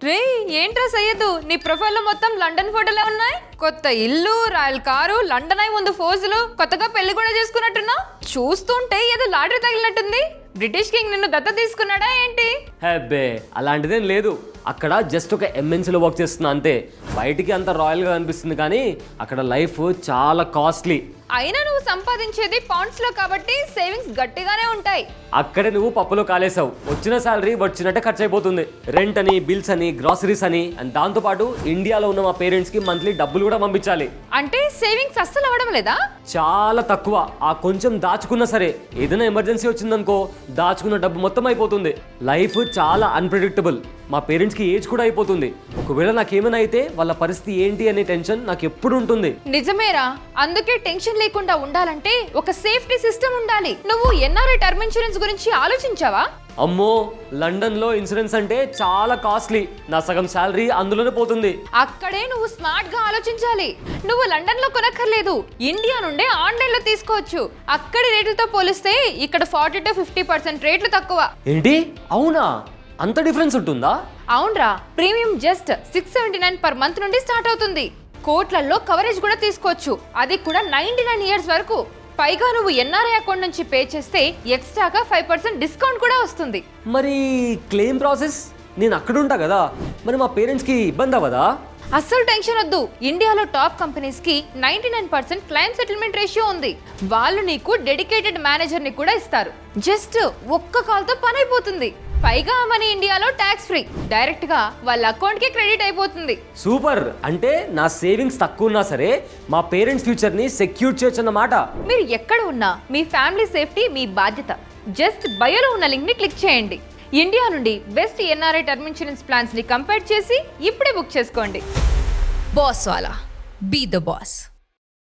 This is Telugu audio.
రే ఏంట్రా సయ్యదు నీ ప్రొఫైల్లో మొత్తం లండన్ ఫోటోలే ఉన్నాయి. కొత్త ఇల్లు, రాయల్ కారు, లండన్ అయి ముందు ఫోజులు, కొత్తగా పెళ్లి కూడా చేసుకున్నట్టున్నా. చూస్తుంటే ఏదో లాటరీ తగిలినట్టుంది. బ్రిటిష్ కింగ్ నిన్ను దత్త తీసుకున్నాడా ఏంటి? హెబ్బే అలాంటిదేం లేదు. అక్కడ జస్ట్ ఒక ఎంఎన్సీలో వర్క్ చేస్తున్నా అంతే. బయటికి అంత రాయల్గా అనిపిస్తుంది కానీ అక్కడ లైఫ్ చాలా కాస్ట్లీ. అయినా నువ్వు సంపాదించేది పౌండ్స్ లో కాబట్టి సేవింగ్స్ గట్టిగానే ఉంటాయి. అక్కడే నువ్వు పప్పులో కాలేసావు. వచ్చిన శాలరీ వచ్చినట్టే ఖర్చు అయిపోతుంది. రెంట్ అని, బిల్స్ అని, గ్రాసరీస్ అని, అండ్ దాంతోపాటు ఇండియాలో ఉన్న మా పేరెంట్స్కి మంత్లీ డబ్బులు కూడా పంపించాలి. అంటే సేవింగ్స్ అస్సలు అవ్వడం లేదా? చాలా తక్కువ. ఆ కొంచెం దాచుకున్నా సరే ఏదైనా ఎమర్జెన్సీ వచ్చిందనుకో దాచుకున్న డబ్బు మొత్తం అయిపోతుంది. లైఫ్ చాలా అన్ప్రెడిక్టబుల్. మా పేరెంట్స్కి ఏజ్ కూడా అయిపోతుంది. ఒకవేళ నాకేమైనా అయితే వాళ్ళ పరిస్థితి ఏంటి అనే టెన్షన్ నాకు ఎప్పుడు ఉంటుంది. నిజమేరా, అందుకే టెన్షన్ లేకుండా ఉండాలంటే ఒక సేఫ్టీ సిస్టమ్ ఉండాలి. నువ్వు ఎన్ఆర్ఐ టర్మ్ ఇన్సూరెన్స్ గురించి ఆలోచించావా? అమ్మో, లండన్ లో ఇన్సూరెన్స్ అంటే చాలా కాస్ట్లీ. నా సగం శాలరీ అందులోనే పోతుంది. అక్కడే నువ్వు స్మార్ట్ గా ఆలోచించాలి. నువ్వు లండన్ లో కొనక్కర్లేదు, ఇండియా నుండే ఆన్లైన్ లో తీసుకోవచ్చు. అక్కడి రేట్లతో పోలిస్తే ఇక్కడ 40 to 50% రేట్లు తక్కువ. ఏంటి, అవునా? అంత డిఫరెన్స్ ఉంటుందా? అవునరా, ప్రీమియం జస్ట్ 679 పర్ మంత్ నుండి స్టార్ట్ అవుతుంది. కోట్లల్లో కవరేజ్ కూడా తీసుకోవచ్చు, అది కూడా 99 ఇయర్స్ వరకు. పైగా నువ్వు ఎన్ఆర్ఐ అకౌంట్ నుంచి పే చేస్తే ఎక్స్ట్రాగా 5% డిస్కౌంట్ కూడా వస్తుంది. మరి క్లెయిమ్ ప్రాసెస్? నేను అక్కడ ఉంటా కదా, మరి మా పేరెంట్స్కి ఇబ్బంది అవ్వదా? అస్సలు టెన్షన్ వద్దు. ఇండియాలో టాప్ కంపెనీస్ కి 99% క్లైమ్ సెటిల్మెంట్ రేషియో ఉంది. వాళ్ళు నీకు డెడికేటెడ్ మేనేజర్ ని కూడా ఇస్తారు. జస్ట్ ఒక్క కాల్ తో పని అయిపోతుంది. పైగా మన ఇండియాలో ట్యాక్స్ ఫ్రీ, డైరెక్ట్ గా వాళ్ళ అకౌంట్ కి క్రెడిట్ అయిపోతుంది. సూపర్. అంటే నా సేవింగ్స్ తక్కువ ఉన్నా సరే మా పేరెంట్స్ ఫ్యూచర్ ని సెక్యూర్ చేయొచ్చు అన్నమాట. మీరు ఎక్కడ ఉన్నా మీ ఫ్యామిలీ సేఫ్టీ మీ బాధ్యత. జస్ట్ బయోలో ఉన్న లింక్ ని క్లిక్ చేయండి. ఇండియా నుండి best NRI term insurance plans ని కంపేర్ చేసి ఇప్పుడే బుక్ చేసుకోండి. బాస్ వాలా, బీ ద బాస్.